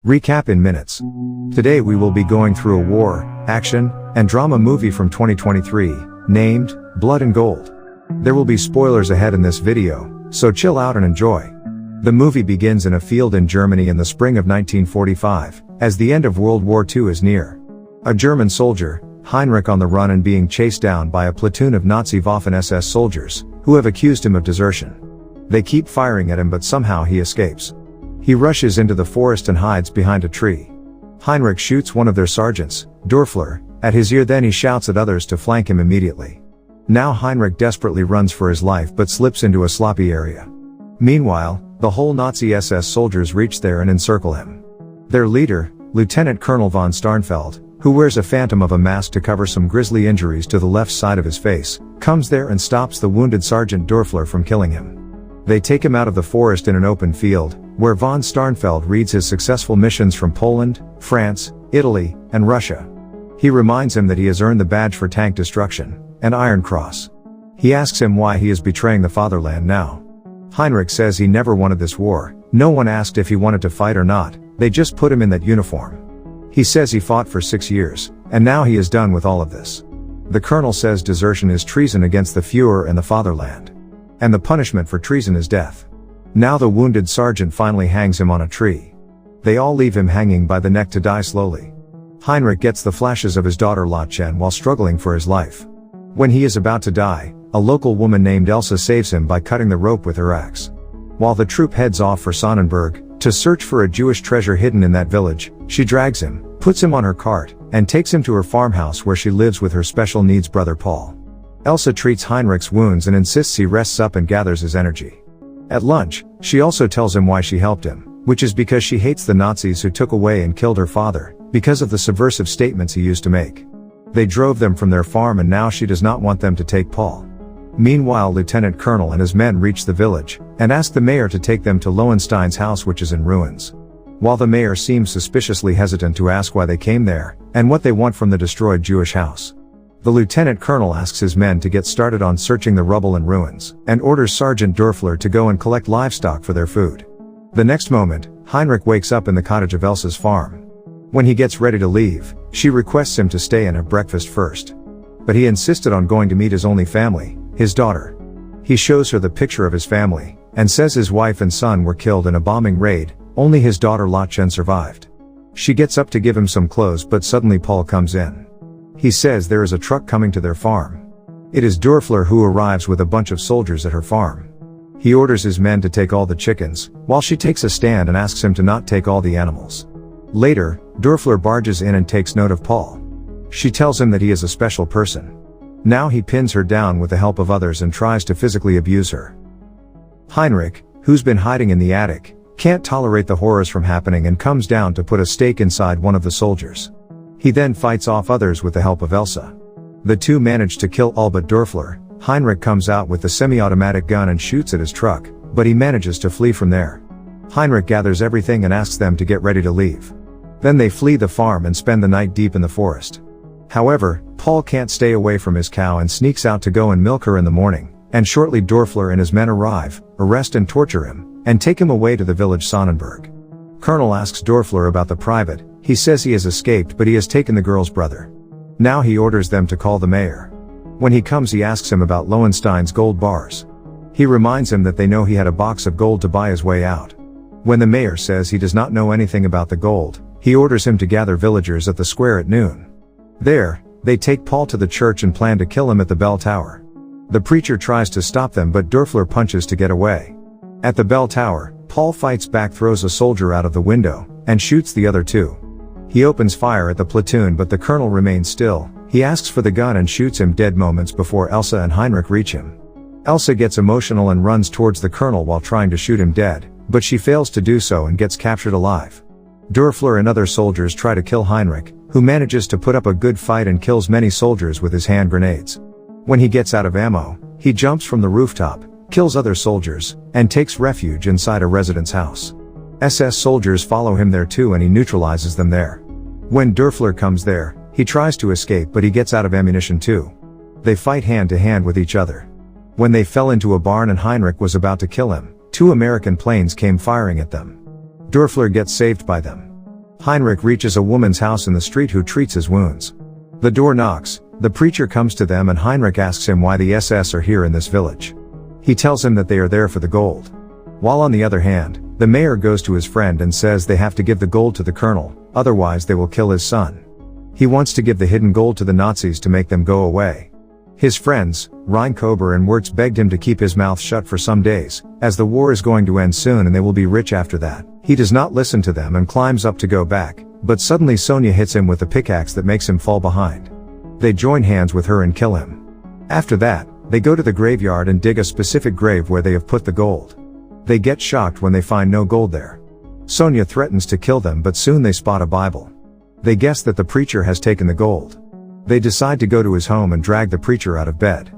Recap in minutes. Today we will be going through a war, action, and drama movie from 2023, named Blood and Gold. There will be spoilers ahead in this video, so chill out and enjoy. The movie begins in a field in Germany in the spring of 1945, as the end of World War II is near. A German soldier, Heinrich, on the run and being chased down by a platoon of Nazi Waffen-SS soldiers, who have accused him of desertion. They keep firing at him, but somehow he escapes. He rushes into the forest and hides behind a tree. Heinrich shoots one of their sergeants, Dörfler, at his ear, then he shouts at others to flank him immediately. Now Heinrich desperately runs for his life but slips into a sloppy area. Meanwhile, the whole Nazi SS soldiers reach there and encircle him. Their leader, Lieutenant Colonel von Starnfeld, who wears a phantom of a mask to cover some grisly injuries to the left side of his face, comes there and stops the wounded Sergeant Dörfler from killing him. They take him out of the forest in an open field, where von Starnfeld reads his successful missions from Poland, France, Italy, and Russia. He reminds him that he has earned the badge for tank destruction, an Iron Cross. He asks him why he is betraying the fatherland now. Heinrich says he never wanted this war, no one asked if he wanted to fight or not, they just put him in that uniform. He says he fought for 6 years, and now he is done with all of this. The colonel says desertion is treason against the Führer and the fatherland. And the punishment for treason is death. Now the wounded sergeant finally hangs him on a tree. They all leave him hanging by the neck to die slowly. Heinrich gets the flashes of his daughter Lottchen while struggling for his life. When he is about to die, a local woman named Elsa saves him by cutting the rope with her axe. While the troop heads off for Sonnenberg, to search for a Jewish treasure hidden in that village, she drags him, puts him on her cart, and takes him to her farmhouse where she lives with her special needs brother Paul. Elsa treats Heinrich's wounds and insists he rests up and gathers his energy. At lunch, she also tells him why she helped him, which is because she hates the Nazis who took away and killed her father, because of the subversive statements he used to make. They drove them from their farm and now she does not want them to take Paul. Meanwhile, Lieutenant Colonel and his men reach the village, and ask the mayor to take them to Lowenstein's house, which is in ruins. While the mayor seems suspiciously hesitant to ask why they came there, and what they want from the destroyed Jewish house. The lieutenant colonel asks his men to get started on searching the rubble and ruins, and orders Sergeant Dörfler to go and collect livestock for their food. The next moment, Heinrich wakes up in the cottage of Elsa's farm. When he gets ready to leave, she requests him to stay and have breakfast first. But he insisted on going to meet his only family, his daughter. He shows her the picture of his family, and says his wife and son were killed in a bombing raid, only his daughter Lottchen survived. She gets up to give him some clothes, but suddenly Paul comes in. He says there is a truck coming to their farm. It is Dörfler who arrives with a bunch of soldiers at her farm. He orders his men to take all the chickens, while she takes a stand and asks him to not take all the animals. Later, Dörfler barges in and takes note of Paul. She tells him that he is a special person. Now he pins her down with the help of others and tries to physically abuse her. Heinrich, who's been hiding in the attic, can't tolerate the horrors from happening and comes down to put a stake inside one of the soldiers. He then fights off others with the help of Elsa. The two manage to kill all but Dörfler. Heinrich comes out with the semi-automatic gun and shoots at his truck, but he manages to flee from there. Heinrich gathers everything and asks them to get ready to leave. Then they flee the farm and spend the night deep in the forest. However, Paul can't stay away from his cow and sneaks out to go and milk her in the morning, and shortly Dörfler and his men arrive, arrest and torture him, and take him away to the village Sonnenberg. Colonel asks Dörfler about the private. He says he has escaped, but he has taken the girl's brother. Now he orders them to call the mayor. When he comes, he asks him about Lowenstein's gold bars. He reminds him that they know he had a box of gold to buy his way out. When the mayor says he does not know anything about the gold, he orders him to gather villagers at the square at noon. There, they take Paul to the church and plan to kill him at the bell tower. The preacher tries to stop them, but Dörfler punches to get away. At the bell tower, Paul fights back, throws a soldier out of the window, and shoots the other two. He opens fire at the platoon, but the colonel remains still. He asks for the gun and shoots him dead moments before Elsa and Heinrich reach him. Elsa gets emotional and runs towards the colonel while trying to shoot him dead, but she fails to do so and gets captured alive. Dörfler and other soldiers try to kill Heinrich, who manages to put up a good fight and kills many soldiers with his hand grenades. When he gets out of ammo, he jumps from the rooftop, kills other soldiers, and takes refuge inside a resident's house. SS soldiers follow him there too and he neutralizes them there. When Dörfler comes there, he tries to escape, but he gets out of ammunition too. They fight hand to hand with each other. When they fell into a barn and Heinrich was about to kill him, 2 American planes came firing at them. Dörfler gets saved by them. Heinrich reaches a woman's house in the street who treats his wounds. The door knocks, the preacher comes to them and Heinrich asks him why the SS are here in this village. He tells him that they are there for the gold. While on the other hand, the mayor goes to his friend and says they have to give the gold to the colonel, otherwise they will kill his son. He wants to give the hidden gold to the Nazis to make them go away. His friends, Rheinkober and Wirtz, begged him to keep his mouth shut for some days, as the war is going to end soon and they will be rich after that. He does not listen to them and climbs up to go back, but suddenly Sonia hits him with a pickaxe that makes him fall behind. They join hands with her and kill him. After that, they go to the graveyard and dig a specific grave where they have put the gold. They get shocked when they find no gold there. Sonia threatens to kill them, but soon they spot a Bible. They guess that the preacher has taken the gold. They decide to go to his home and drag the preacher out of bed.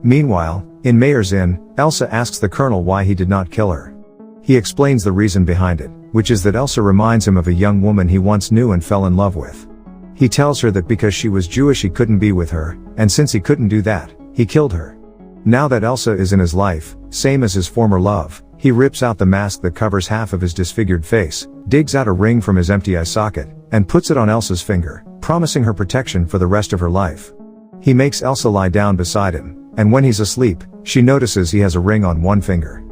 Meanwhile, in Mayer's Inn, Elsa asks the colonel why he did not kill her. He explains the reason behind it, which is that Elsa reminds him of a young woman he once knew and fell in love with. He tells her that because she was Jewish he couldn't be with her, and since he couldn't do that, he killed her. Now that Elsa is in his life, same as his former love, he rips out the mask that covers half of his disfigured face, digs out a ring from his empty eye socket, and puts it on Elsa's finger, promising her protection for the rest of her life. He makes Elsa lie down beside him, and when he's asleep, she notices he has a ring on one finger.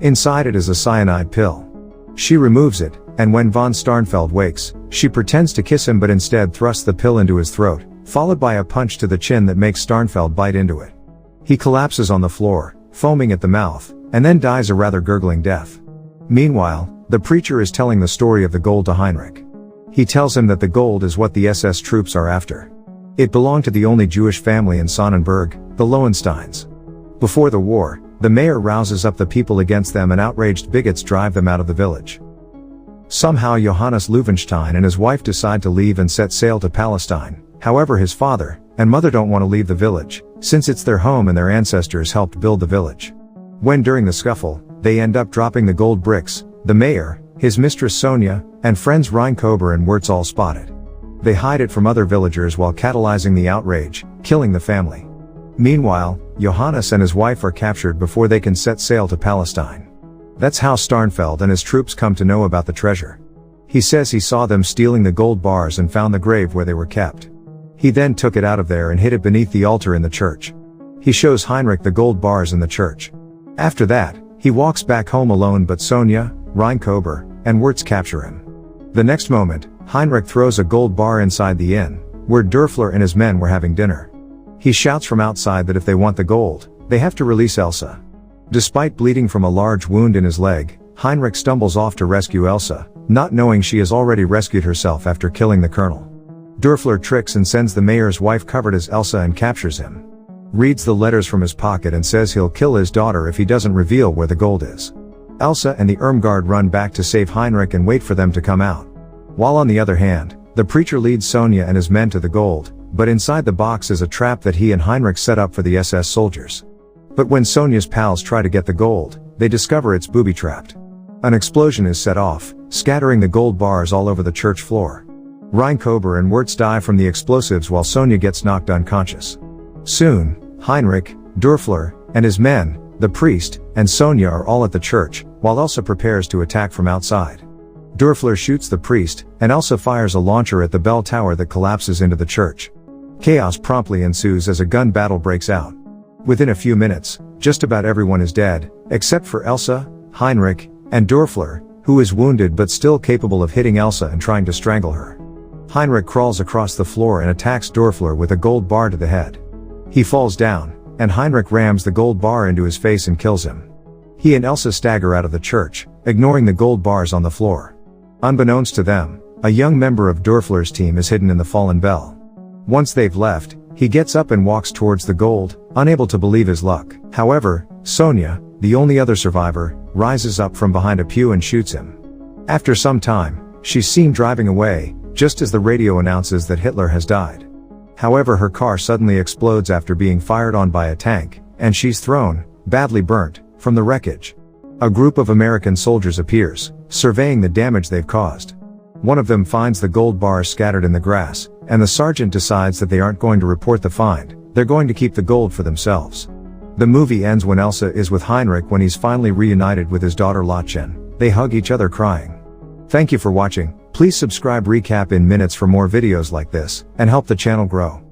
Inside it is a cyanide pill. She removes it, and when von Starnfeld wakes, she pretends to kiss him but instead thrusts the pill into his throat, followed by a punch to the chin that makes Starnfeld bite into it. He collapses on the floor, foaming at the mouth, and then dies a rather gurgling death. Meanwhile, the preacher is telling the story of the gold to Heinrich. He tells him that the gold is what the SS troops are after. It belonged to the only Jewish family in Sonnenberg, the Lowensteins. Before the war, the mayor rouses up the people against them and outraged bigots drive them out of the village. Somehow Johannes Löwenstein and his wife decide to leave and set sail to Palestine. However, his father and mother don't want to leave the village, since it's their home and their ancestors helped build the village. When during the scuffle, they end up dropping the gold bricks, the mayor, his mistress Sonia, and friends Rheinkober and Wirtz all spot it. They hide it from other villagers while catalyzing the outrage, killing the family. Meanwhile, Johannes and his wife are captured before they can set sail to Palestine. That's how Starnfeld and his troops come to know about the treasure. He says he saw them stealing the gold bars and found the grave where they were kept. He then took it out of there and hid it beneath the altar in the church. He shows Heinrich the gold bars in the church. After that, he walks back home alone, but Sonia, Rheinkober, and Wirtz capture him. The next moment, Heinrich throws a gold bar inside the inn, where Dörfler and his men were having dinner. He shouts from outside that if they want the gold, they have to release Elsa. Despite bleeding from a large wound in his leg, Heinrich stumbles off to rescue Elsa, not knowing she has already rescued herself after killing the colonel. Dörfler tricks and sends the mayor's wife covered as Elsa and captures him. Reads the letters from his pocket and says he'll kill his daughter if he doesn't reveal where the gold is. Elsa and the Irmgard run back to save Heinrich and wait for them to come out. While on the other hand, the preacher leads Sonia and his men to the gold, but inside the box is a trap that he and Heinrich set up for the SS soldiers. But when Sonia's pals try to get the gold, they discover it's booby-trapped. An explosion is set off, scattering the gold bars all over the church floor. Rheinkober and Wirtz die from the explosives while Sonia gets knocked unconscious. Soon, Heinrich, Dörfler, and his men, the priest, and Sonia are all at the church, while Elsa prepares to attack from outside. Dörfler shoots the priest, and Elsa fires a launcher at the bell tower that collapses into the church. Chaos promptly ensues as a gun battle breaks out. Within a few minutes, just about everyone is dead, except for Elsa, Heinrich, and Dörfler, who is wounded but still capable of hitting Elsa and trying to strangle her. Heinrich crawls across the floor and attacks Dörfler with a gold bar to the head. He falls down, and Heinrich rams the gold bar into his face and kills him. He and Elsa stagger out of the church, ignoring the gold bars on the floor. Unbeknownst to them, a young member of Dörfler's team is hidden in the fallen bell. Once they've left, he gets up and walks towards the gold, unable to believe his luck. However, Sonia, the only other survivor, rises up from behind a pew and shoots him. After some time, she's seen driving away, just as the radio announces that Hitler has died. However, her car suddenly explodes after being fired on by a tank, and she's thrown, badly burnt, from the wreckage. A group of American soldiers appears, surveying the damage they've caused. One of them finds the gold bars scattered in the grass, and the sergeant decides that they aren't going to report the find, they're going to keep the gold for themselves. The movie ends when Elsa is with Heinrich when he's finally reunited with his daughter Lottchen. They hug each other crying. Thank you for watching. Please subscribe recap in minutes for more videos like this, and help the channel grow.